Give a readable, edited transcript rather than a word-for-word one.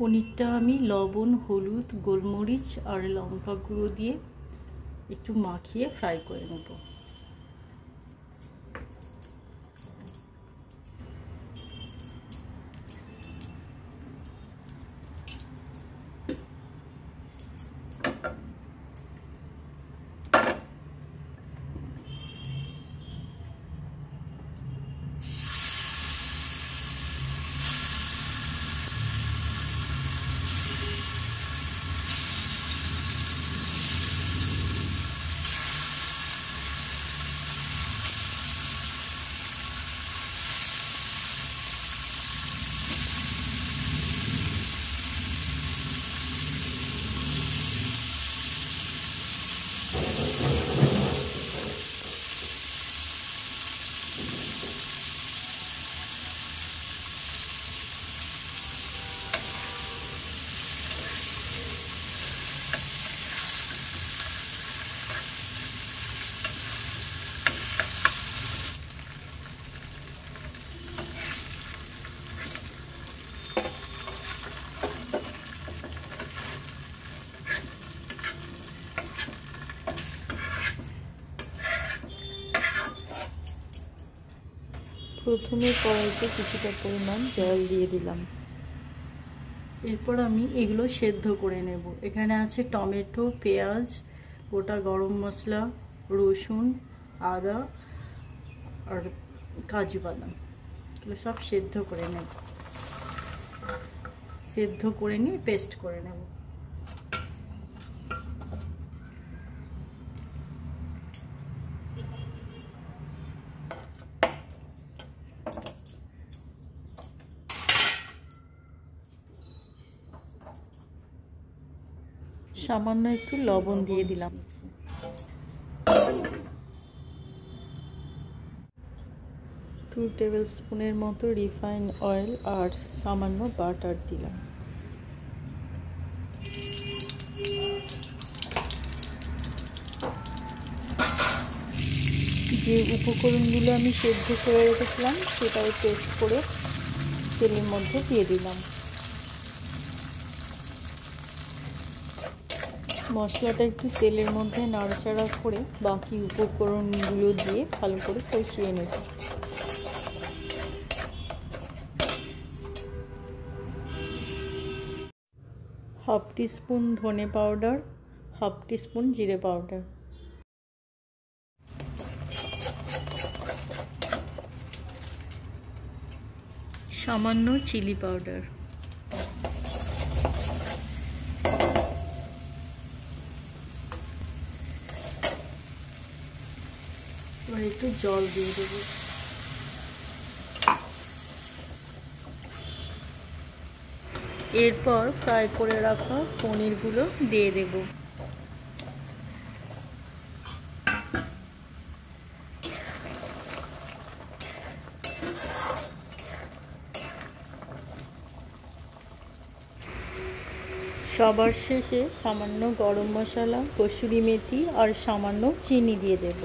পনিরটা আমি লবণ, হলুদ, গোলমরিচ আর লঙ্কা গুঁড়ো দিয়ে একটু মাখিয়ে ফ্রাই করে নেব। প্রথমে কড়াইতে কিছুটা পরিমাণ জল দিয়ে দিলাম। এরপর আমি এগুলো সেদ্ধ করে নেব। এখানে আছে টমেটো, পেঁয়াজ, গোটা গরম মশলা, রসুন, আদা আর কাজু বাদাম, এগুলো সব সেদ্ধ করে নেব। সেদ্ধ করে নিয়ে পেস্ট করে নেব। সামান্য একটু লবণ দিয়ে দিলাম। 2 টেবিল স্পুনের মতো রিফাইন অয়েল আর সামান্য বাটার দিলাম। যে উপকরণগুলো আমি সেদ্ধ করে রেখেছিলাম সেটাও পেস্ট করে তেলের মধ্যে দিয়ে দিলাম। মশলাটা একটু তেলের মধ্যে নাড়াচাড়া করে বাকি উপকরণগুলো দিয়ে ভালো করে কষিয়ে নেব। হাফ টিস্পুন ধনে পাউডার, হাফ টিস্পুন জিরে পাউডার, সামান্য চিলি পাউডার, এবার একটু জল দিয়ে দেব। এরপর ফ্রাই করে রাখা পনিরগুলো দিয়ে দেব। সবার শেষে সামান্য গরম মশলা, কসুরি মেথি আর সামান্য চিনি দিয়ে দেব।